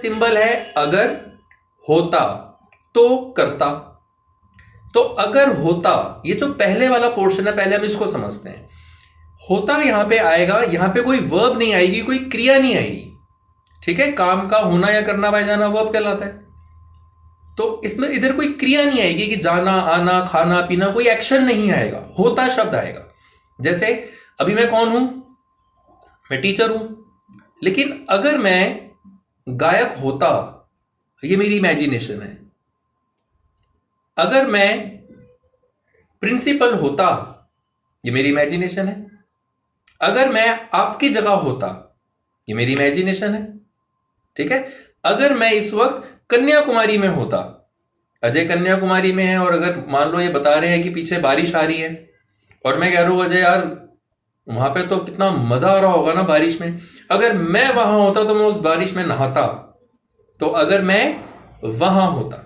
Symbol है अगर, होता तो करता। तो अगर होता, ये जो पहले वाला पोर्शन है पहले हम इसको समझते हैं। होता यहां पे आएगा, यहां पे कोई वर्ब नहीं आएगी, कोई क्रिया नहीं आएगी, ठीक है। काम का होना या करना भाई जाना वर्ब कहलाता है। तो इसमें इधर कोई क्रिया नहीं आएगी कि जाना आना खाना पीना, कोई एक्शन नहीं आएगा, होता शब्द आएगा। जैसे अभी मैं कौन हूं, मैं टीचर हूं। लेकिन अगर मैं गायक होता, ये मेरी इमेजिनेशन है। अगर मैं प्रिंसिपल होता, ये मेरी इमेजिनेशन है। अगर मैं आपकी जगह होता, ये मेरी इमेजिनेशन है, ठीक है। अगर मैं इस वक्त कन्याकुमारी में होता, अजय कन्याकुमारी में है, और अगर मान लो ये बता रहे हैं कि पीछे बारिश आ रही है, और मैं कह रहा हूं अजय यार वहां पे तो कितना मजा आ रहा होगा ना बारिश में, अगर मैं वहां होता तो मैं उस बारिश में नहाता। तो अगर मैं वहां होता,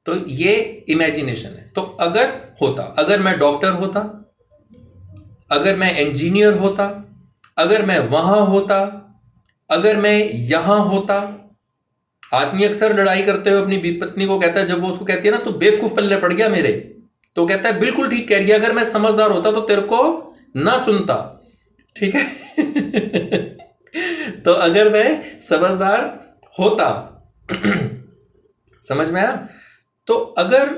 तो ये इमेजिनेशन है। तो अगर होता, अगर मैं डॉक्टर होता, अगर मैं इंजीनियर होता, अगर मैं वहां होता, अगर मैं यहां होता। आदमी अक्सर लड़ाई करते हुए अपनी पत्नी को कहता है, जब वो उसको कहती है ना तू बेवकूफ पल्ले पड़ गया मेरे, तो कहता है बिल्कुल ठीक कह रही है, अगर मैं समझदार होता तो तेरे को ना चुनता, ठीक है। तो अगर मैं समझदार होता, समझ में आया। तो अगर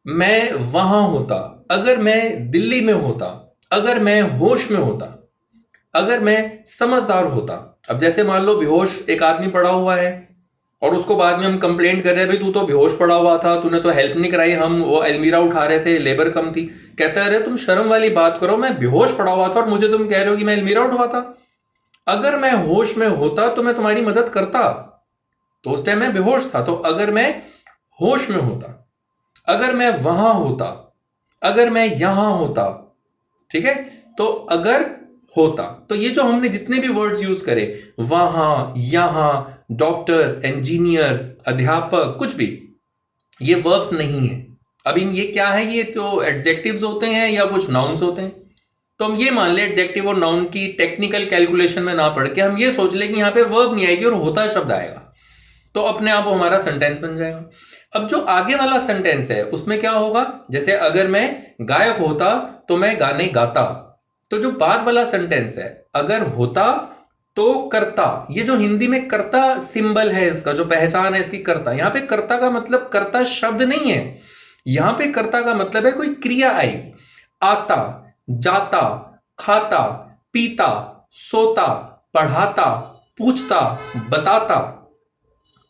मैं वहां होता, अगर मैं दिल्ली में होता, अगर मैं होश में होता, अगर मैं समझदार होता। अब जैसे मान लो बेहोश एक आदमी पड़ा हुआ है, और उसको बाद में हम कंप्लेंट कर रहे हैं भाई तू तो बेहोश पड़ा हुआ था, तूने तो हेल्प नहीं कराई, हम वो अलमीरा उठा रहे थे, लेबर कम थी। कहता है अरे तुम शर्म वाली बात करो, मैं बेहोश पड़ा हुआ था और मुझे तुम कह रहे हो कि मैं अलमीरा उठवाता। अगर मैं होश में होता तो मैं तुम्हारी मदद करता, तो उस टाइम मैं बेहोश था। तो अगर मैं होश में होता, अगर मैं वहां होता, अगर मैं यहां होता, ठीक है। तो अगर होता, तो ये जो हमने जितने भी वर्ड्स यूज करे, वहां, यहां, डॉक्टर, इंजीनियर, अध्यापक, कुछ भी, ये वर्ब्स नहीं है। अब इन ये क्या है, ये तो एडजेक्टिव्स होते हैं या कुछ नाउन्स होते हैं। तो हम ये मान ले एडजेक्टिव और नाउन की टेक्निकल कैलकुलेशन में ना पढ़ के हम ये सोच ले कि यहां पे वर्ब नहीं आएगी और होता शब्द आएगा, तो अपने आप वो हमारा सेंटेंस बन जाएगा। अब जो आगे वाला सेंटेंस है उसमें क्या होगा, जैसे अगर मैं गायक होता तो मैं गाने गाता। तो जो बाद वाला सेंटेंस है, अगर होता तो करता, ये जो हिंदी में कर्ता सिंबल है, इसका जो पहचान है इसकी कर्ता, यहां पे कर्ता का मतलब कर्ता शब्द नहीं है, यहां पे कर्ता का मतलब है कोई क्रिया आएगी। आता, जाता, खाता, पीता, सोता, पढ़ाता, पूछता, बताता।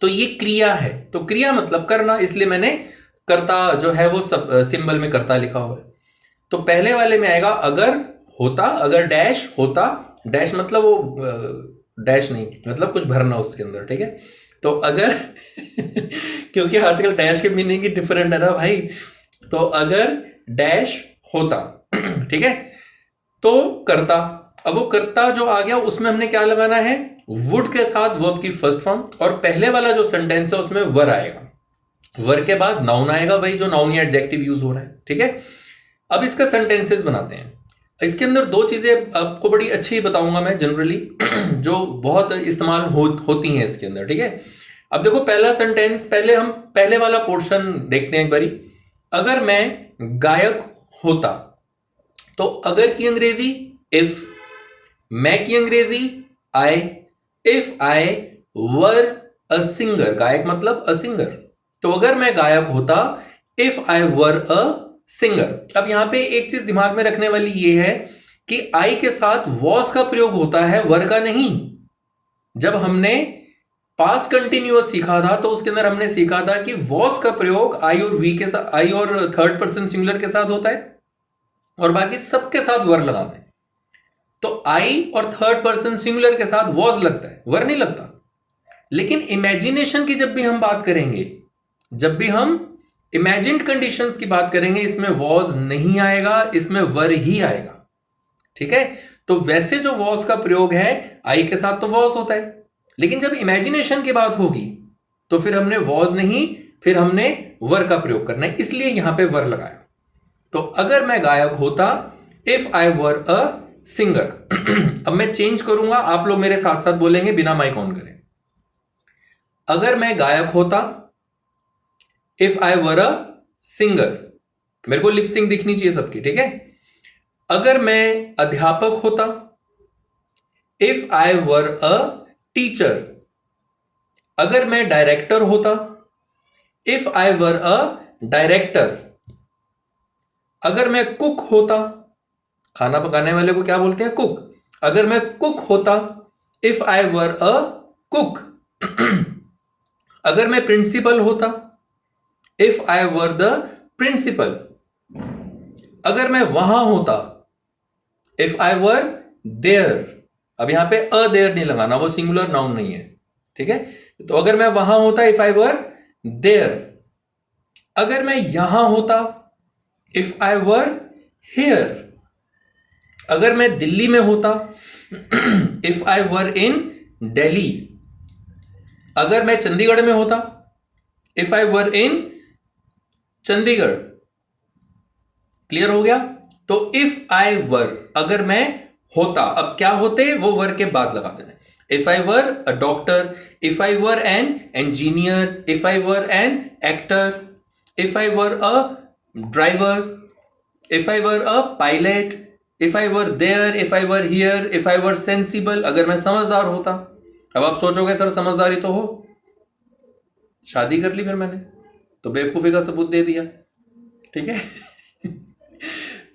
तो ये क्रिया है, तो क्रिया मतलब करना, इसलिए मैंने कर्ता जो है वो सब सिंबल में कर्ता लिखा हुआ है। तो पहले वाले में आएगा अगर होता, अगर डैश होता, डैश मतलब वो डैश नहीं, मतलब कुछ भरना उसके अंदर, ठीक है। तो अगर क्योंकि आजकल डैश के मीनिंग की डिफरेंट है ना भाई। तो अगर डैश होता, ठीक है, तो करता। अब वो कर्ता जो आ गया उसमें हमने क्या लगाना है, वुड के साथ वर्ब की फर्स्ट फॉर्म, और पहले वाला जो सेंटेंस है उसमें वर आएगा, वर के बाद नाउन आएगा, वही जो नाउन या एडजेक्टिव यूज हो रहा है, ठीक है। अब इसका सेंटेंसेस बनाते हैं। इसके अंदर दो चीजें आपको बड़ी अच्छी बताऊंगा मैं जनरली, जो बहुत इस्तेमाल होती हैं इसके अंदर, ठीक है। अब देखो पहला सेंटेंस, पहले हम पहले वाला पोर्शन देखते हैं एक बारी। अगर मैं गायक होता, तो अगर की अंग्रेजी इफ, मैं की अंग्रेजी आई, if I were a singer, गायक मतलब अ सिंगर, तो अगर मैं गायक होता, if I were a singer. अब यहां पे एक चीज दिमाग में रखने वाली ये है कि आई के साथ वॉस का प्रयोग होता है, वर का नहीं। जब हमने पास्ट कंटिन्यूअस सीखा था तो उसके अंदर हमने सीखा था कि वॉस का प्रयोग आई और वी के साथ, आई और थर्ड पर्सन सिंगुलर के साथ होता है, और बाकी सबके साथ वर लगाना है। तो आई और थर्ड पर्सन सिंगुलर के साथ वॉज लगता है, वर नहीं लगता। लेकिन इमेजिनेशन की जब भी हम बात करेंगे, जब भी हम इमेजिन्ड कंडीशंस की बात करेंगे, इसमें वॉज नहीं आएगा, इसमें वर ही आएगा, ठीक है। तो वैसे जो वॉज का प्रयोग है, आई के साथ तो वॉज होता है, लेकिन जब इमेजिनेशन की बात होगी तो फिर हमने वॉज नहीं, फिर हमने वर का प्रयोग करना है, इसलिए यहां पे वर लगाया। तो अगर मैं गायक होता, if I were a singer. अब मैं चेंज करूंगा, आप लोग मेरे साथ साथ बोलेंगे बिना माइक ऑन करें। अगर मैं गायक होता, if I were a singer, मेरे को लिपसिंग दिखनी चाहिए सबकी, ठीक है। अगर मैं अध्यापक होता, if I were a teacher. अगर मैं डायरेक्टर होता, if I were a director. अगर मैं कुक होता, खाना पकाने वाले को क्या बोलते हैं, कुक। अगर मैं कुक होता, if I were a cook. अगर मैं प्रिंसिपल होता, if I were the principal. अगर मैं वहां होता, इफ आई वर देयर। अब यहां पे अ देयर नहीं लगाना, वो सिंगुलर नाउन नहीं है, ठीक है। तो अगर मैं वहां होता, इफ आई वर देयर। अगर मैं यहां होता, इफ आई वर हियर। अगर मैं दिल्ली में होता, इफ आई वर इन दिल्ली। अगर मैं चंडीगढ़ में होता, if I were in Chandigarh. Clear हो गया। तो इफ आई वर, अगर मैं होता, अब क्या होते वो वर के बाद लगा देना। If I were a doctor, if I were an engineer, if I were an actor, if I were a driver, if I were a pilot, if I were there, if I were here, if I were sensible. अगर मैं समझदार होता। अब आप सोचोगे sir समझदारी तो हो, शादी कर ली फिर मैंने, तो बेवकूफी का सबूत दे दिया, ठीक है।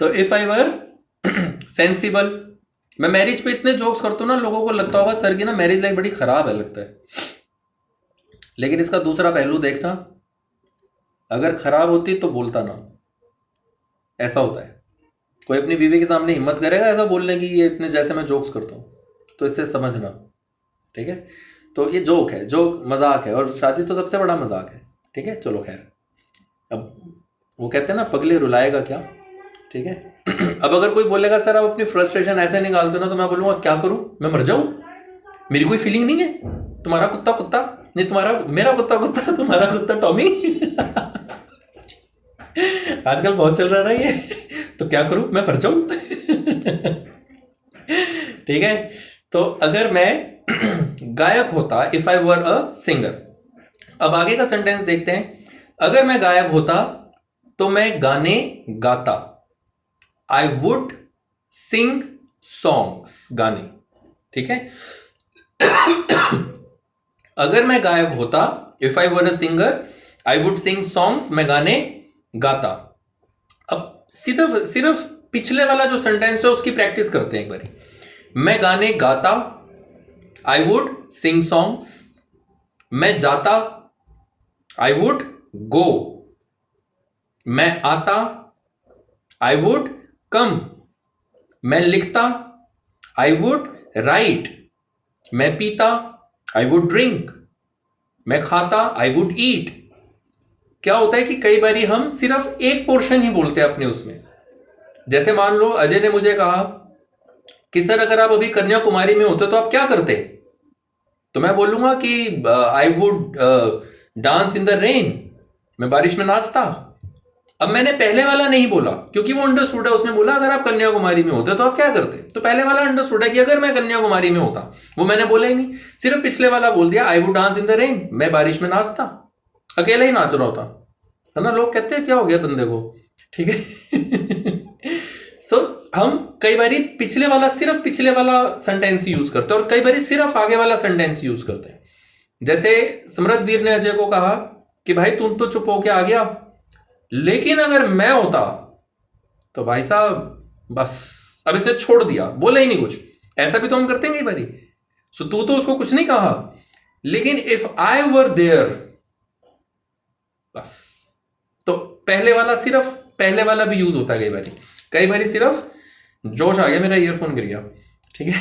तो इफ आई वर सेंसिबल। मैं मैरिज पे इतने जोक्स करता हूं ना, लोगों को लगता होगा सर की ना मैरिज लाइफ बड़ी खराब है, लगता है। लेकिन इसका दूसरा पहलू देखना, अगर खराब होती तो बोलता ना। ऐसा होता है, कोई अपनी बीवी के सामने हिम्मत करेगा ऐसा बोलने की, ये इतने जैसे मैं जोक्स करता हूं, तो इससे समझना, ठीक है। तो ये जोक है, जोक मजाक है, और शादी तो सबसे बड़ा मजाक है, ठीक है। चलो खैर, अब वो कहते हैं ना पगले रुलाएगा क्या, ठीक है। अब अगर कोई बोलेगा सर आप अपनी फ्रस्ट्रेशन ऐसे निकालते हो ना, तो मैं बोलूंगा क्या करूं, मैं मर जाऊं, मेरी कोई फीलिंग नहीं है। तुम्हारा कुत्ता कुत्ता नहीं, तुम्हारा मेरा कुत्ता कुत्ता, तुम्हारा कुत्ता टॉमी। आजकल बहुत चल रहा है ये। तो क्या करूं, मैं मर जाऊं। ठीक है। तो अगर मैं गायक होता, if I were a singer. अब आगे का सेंटेंस देखते हैं। अगर मैं गायक होता तो मैं गाने गाता, आई वुड सिंग सॉन्ग्स, गाने, ठीक है। अगर मैं गायक होता, if I were a singer, I would sing songs, मैं गाने गाता। अब सिर्फ सिर्फ पिछले वाला जो सेंटेंस है उसकी प्रैक्टिस करते हैं एक बार। मैं गाने गाता, आई वुड सिंग सॉन्ग्स। मैं जाता, आई वुड गो। मैं आता, आई वुड कम। मैं लिखता, आई वुड राइट। मैं पीता, आई वुड ड्रिंक। मैं खाता, आई वुड ईट। क्या होता है कि कई बारी हम सिर्फ एक पोर्शन ही बोलते हैं अपने उसमें। जैसे मान लो अजय ने मुझे कहा कि सर अगर आप अभी कन्याकुमारी में होते तो आप क्या करते, तो मैं बोलूंगा कि I would dance in the rain, मैं बारिश में नाचता। अब मैंने पहले वाला नहीं बोला क्योंकि वो अंडरस्टूड है, उसने बोला अगर आप कन्याकुमारी में होते तो आप क्या करते, तो पहले वाला अंडरस्टूड है कि अगर मैं कन्याकुमारी में होता, वो मैंने बोला ही नहीं, सिर्फ पिछले वाला बोल दिया, I would dance in the rain, मैं बारिश में नाचता, अकेला ही नाच रहा होता, है ना। लोग कहते हैं क्या हो गया बंदे को, ठीक है। सो हम कई बारी पिछले वाला, सिर्फ पिछले वाला सेंटेंस यूज करते हैं, और कई बारी सिर्फ आगे वाला सेंटेंस यूज करते हैं। जैसे समृद्धवीर ने अजय को कहा कि भाई तुम तो चुप होके आ गया, लेकिन अगर मैं होता तो भाई साहब बस, अब इसने छोड़ दिया, बोला ही नहीं कुछ। ऐसा भी तो हम करते हैं कई बारी। सो तू तो उसको कुछ नहीं कहा, लेकिन इफ आई वर देयर, बस। तो पहले वाला, सिर्फ पहले वाला भी यूज होता है कई बारी सिर्फ, जोश आ गया मेरा, ईयरफोन गिर गया, ठीक है।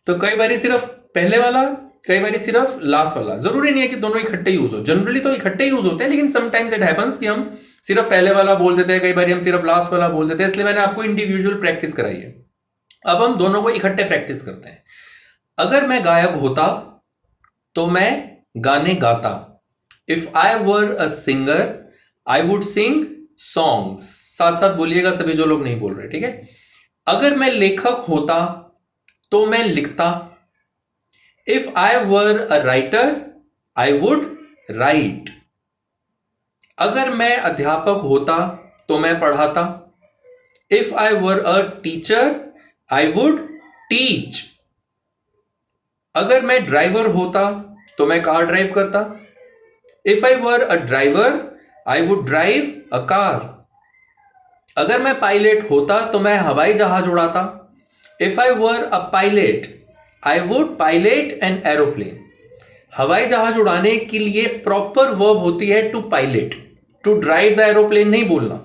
तो कई बारी सिर्फ पहले वाला, कई बारी सिर्फ लास्ट वाला। जरूरी नहीं है कि दोनों इकट्ठे यूज हो, जनरली तो इकट्ठे यूज होते हैं, लेकिन समटाइम्स इट हैपेंस कि हम सिर्फ पहले वाला बोल देते हैं, कई बार हम सिर्फ लास्ट वाला बोल देते हैं, इसलिए मैंने आपको इंडिविजुअल प्रैक्टिस कराई है। अब हम दोनों को इकट्ठे प्रैक्टिस करते हैं। अगर मैं गायक होता तो मैं गाने गाता, if I were a singer I would sing songs. साथ साथ बोलिएगा सभी जो लोग नहीं बोल रहे, ठीक है। अगर मैं लेखक होता तो मैं लिखता, if I were a writer I would write. अगर मैं अध्यापक होता तो मैं पढ़ाता। If I were a teacher I would teach. अगर मैं ड्राइवर होता तो मैं कार ड्राइव करता। If I were a driver I would drive a car. अगर मैं पायलट होता तो मैं हवाई जहाज उड़ाता। If I were a pilot I would pilot an aeroplane. हवाई जहाज उड़ाने के लिए प्रॉपर वर्ब होती है to pilot. To drive the aeroplane नहीं बोलना।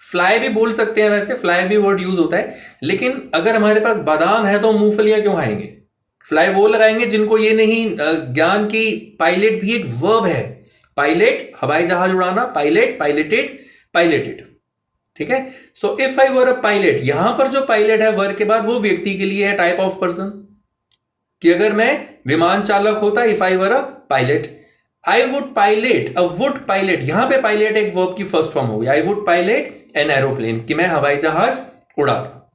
फ्लाई भी बोल सकते हैं, वैसे फ्लाई भी वर्ड यूज होता है, लेकिन अगर हमारे पास बादाम है तो मूंगफलियां क्यों खाएंगे? फ्लाई वो लगाएंगे जिनको ये नहीं ज्ञान की पायलट भी एक वर्ब है। पायलट हवाई जहाज उड़ाना, पायलट पायलटेड पायलटेड। ठीक है। So if I were a pilot, यहां पर जो पायलट है वर्ग के बाद वो व्यक्ति के लिए है, टाइप ऑफ पर्सन। कि अगर मैं विमान चालक होता, if I were a pilot, I would pilot, a would pilot, यहां पे पायलट एक वर्ब की फर्स्ट फॉर्म होगी। I would pilot an aeroplane, कि मैं हवाई जहाज उड़ाता।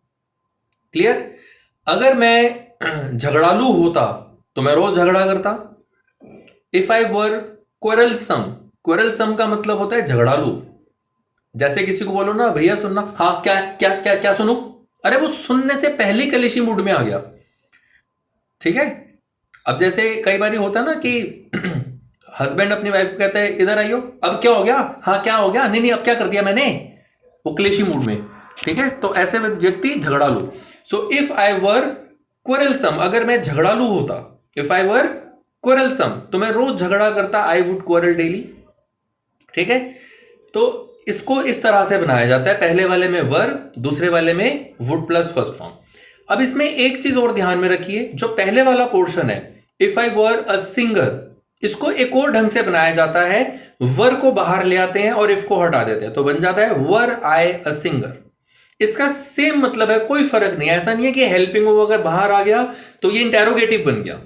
क्लियर? अगर मैं झगड़ालू होता तो मैं रोज झगड़ा करता। इफ आई वर क्वेरलसम, क्वेरलसम का मतलब होता है झगड़ालू। जैसे किसी को बोलो ना, भैया सुनना, हाँ क्या क्या क्या क्या सुनूं, अरे वो सुनने से पहले कलेशी मूड में आ गया। ठीक है। अब जैसे कई बार होता है ना कि हस्बैंड अपनी वाइफ को कहता है इधर आइयो, अब क्या हो गया, हाँ क्या हो गया, नहीं नहीं अब क्या कर दिया मैंने, वो क्लेशी मूड में। ठीक है। तो ऐसे व्यक्ति झगड़ालू। सो इफ आई वर क्वेरलसम, अगर मैं झगड़ालू होता, इफ आई वर क्वेरलसम, तो मैं रोज झगड़ा करता, आई वुड क्वेरल डेली। ठीक है। तो इसको इस तरह से बनाया जाता है, पहले वाले में वर, दूसरे वाले में वुड प्लस फर्स्ट फॉर्म। अब इसमें एक चीज और ध्यान में रखिए, जो पहले वाला पोर्शन है, if I were a singer, इसको एक और ढंग से बनाया जाता है। वर को बाहर ले आते हैं और इफ को हटा देते हैं, तो बन जाता है वर आई अ सिंगर। इसका सेम मतलब है, कोई फर्क नहीं है। ऐसा नहीं है कि हेल्पिंग वर्ब अगर बाहर आ गया तो ये इंटेरोगेटिव बन गया,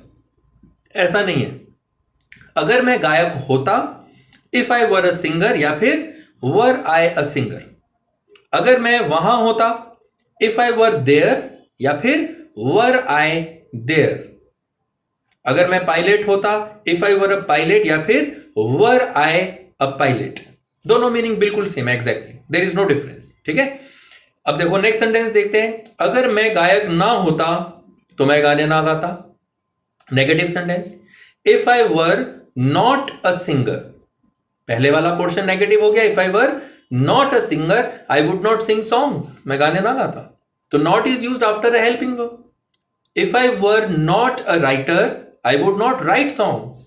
ऐसा नहीं है। अगर मैं गायक होता, if I were a singer, या फिर वर आई अ सिंगर। अगर मैं वहां होता, इफ आई वर देयर, या फिर वर आई देयर। अगर मैं पायलट होता, if I were a pilot, या फिर वर आई अ पायलट। दोनों मीनिंग बिल्कुल सेम है, exactly, there is no difference. ठीक है। अब देखो नेक्स्ट सेंटेंस देखते हैं। अगर मैं गायक ना होता तो मैं गाने ना गाता। Negative sentence, if I were not a singer, पहले वाला पोर्शन नेगेटिव हो गया। If I were not a singer I would not sing songs, मैं गाने ना गाता। तो not is used after a helping verb. If I were not a writer I would not right songs,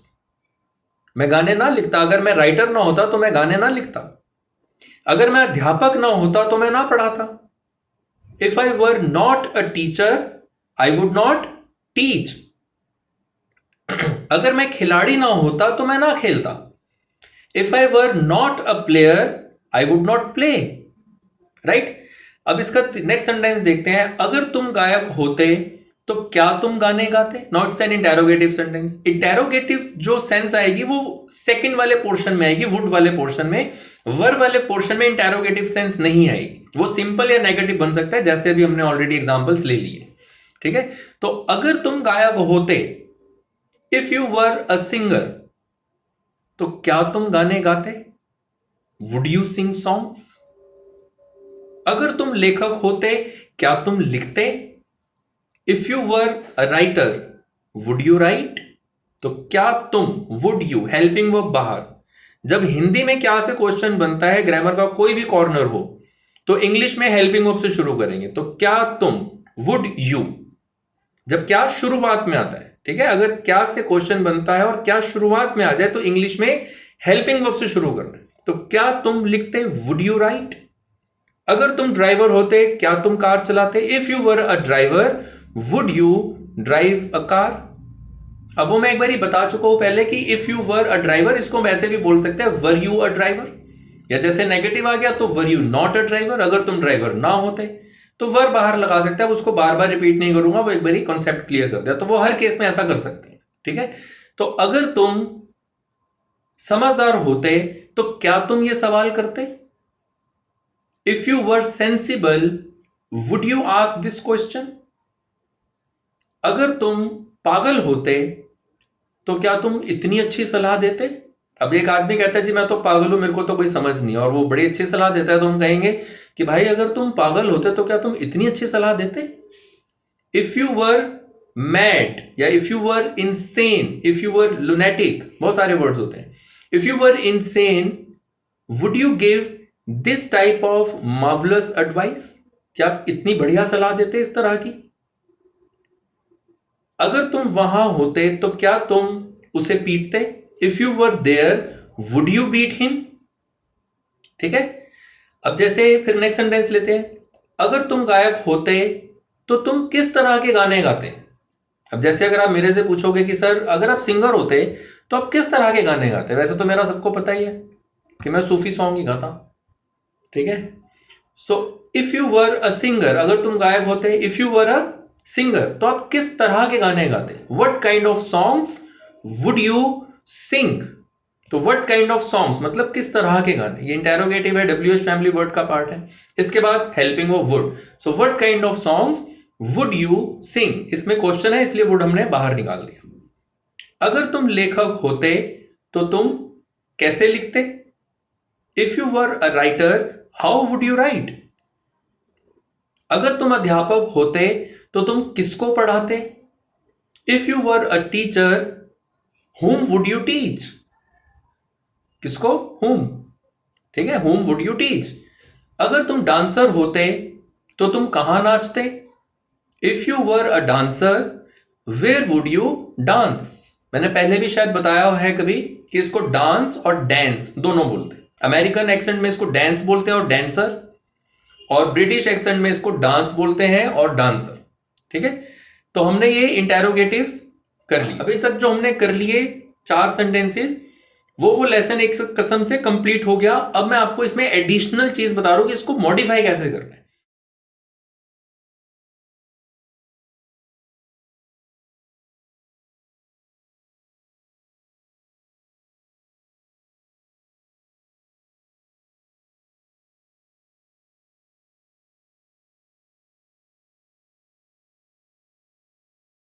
मैं गाने ना लिखता। अगर मैं राइटर ना होता तो मैं गाने ना लिखता। अगर मैं अध्यापक ना होता तो मैं ना पढ़ाता। If I were not a teacher I would not teach. अगर मैं खिलाड़ी ना होता तो मैं ना खेलता। If I were not a player I would not play. Right. अब इसका नेक्स्ट सेंटेंस देखते हैं। अगर तुम गायक होते तो क्या तुम गाने गाते? Not it's an interrogative sentence. Interrogative जो सेंस आएगी वो सेकंड वाले पोर्शन में आएगी, वुड वाले पोर्शन में। वर वाले पोर्शन में इंटेरोगेटिव सेंस नहीं आएगी, वो सिंपल या नेगेटिव बन सकता है, जैसे अभी हमने ऑलरेडी एग्जांपल्स ले लिए। ठीक है। तो अगर तुम गायक होते, if you were a singer, तो क्या तुम गाने गाते? Would you sing songs? अगर तुम लेखक होते, क्या तुम लिखते? If you were a writer would you right? तो क्या तुम, वुड यू, हेल्पिंग वर्ब बाहर। जब हिंदी में क्या से क्वेश्चन बनता है, ग्रामर का कोई भी कॉर्नर हो, तो इंग्लिश में हेल्पिंग वर्ब से शुरू करेंगे। तो क्या तुम, वुड यू, जब क्या शुरुआत में आता है। ठीक है। अगर क्या से क्वेश्चन बनता है और क्या शुरुआत में आ जाए तो इंग्लिश में हेल्पिंग वर्ब से शुरू करना है। तो क्या तुम लिखते? Would you right? अगर तुम ड्राइवर होते, क्या तुम कार चलाते? If you were a driver would you drive a car? अब वो मैं एक बार ही बता चुका हूं पहले कि if you were a driver, इसको वैसे भी बोल सकते हैं वर यू अ ड्राइवर, या जैसे नेगेटिव आ गया तो were you not a driver. अगर तुम ड्राइवर ना होते तो वर बाहर लगा सकते हैं, उसको बार बार रिपीट नहीं करूंगा, वो एक बार ही कॉन्सेप्ट क्लियर कर दिया। तो वो हर केस में ऐसा कर सकते हैं। ठीक है। तो अगर तुम समझदार होते तो क्या तुम ये सवाल करते? If you were sensible would you ask this question? अगर तुम पागल होते तो क्या तुम इतनी अच्छी सलाह देते? अब एक आदमी कहता है जी मैं तो पागल हूं, मेरे को तो कोई समझ नहीं, और वो बड़ी अच्छी सलाह देता है, तो हम कहेंगे कि भाई अगर तुम पागल होते तो क्या तुम इतनी अच्छी सलाह देते? इफ यू वर मैड या if you were insane, if you were lunatic, बहुत सारे वर्ड्स होते हैं, if you were insane would you give this type of marvellous advice? क्या आप इतनी बढ़िया सलाह देते इस तरह की? अगर तुम वहां होते तो क्या तुम उसे पीटते? If you were there would you beat him? ठीक है। अब जैसे फिर नेक्स्ट सेंटेंस लेते हैं, अगर तुम गायक होते तो तुम किस तरह के गाने गाते? अब जैसे अगर आप मेरे से पूछोगे कि सर अगर आप सिंगर होते तो आप किस तरह के गाने गाते, वैसे तो मेरा सबको पता ही है कि मैं सूफी सॉन्ग ही गाता। ठीक है। So if you were a singer, अगर तुम गायक होते, if you were a singer, तो आप किस तरह के गाने गाते? What kind of songs would you sing? तो व्हाट काइंड ऑफ सॉन्ग्स मतलब किस तरह के गाने, ये इंटेरोगेटिव है, WH फैमिली वर्ड का पार्ट है। इसके बाद helping of would, so what kind of songs would you sing, इसमें क्वेश्चन है इसलिए वुड हमने बाहर निकाल दिया। अगर तुम लेखक होते तो तुम कैसे लिखते? If you were a writer how would you right? अगर तुम अध्यापक होते तो तुम किसको पढ़ाते? If you were a teacher whom would you teach? किसको? whom। ठीक है, whom would you teach? अगर तुम डांसर होते तो तुम कहां नाचते? If you were a dancer where would you dance? मैंने पहले भी शायद बताया है कभी कि इसको डांस और डांस दोनों बोलते हैं। अमेरिकन एक्सेंट में इसको डांस बोलते हैं और डांसर, और ब्रिटिश एक्सेंट में इसको डांस बोलते हैं और डांसर। ठीक है, तो हमने ये इंटेरोगेटिव्स कर ली। अभी तक जो हमने कर लिए 4 सेंटेंसेस, वो लेसन एक किस्म से कंप्लीट हो गया। अब मैं आपको इसमें एडिशनल चीज बता रहा हूं कि इसको मॉडिफाई कैसे करना है।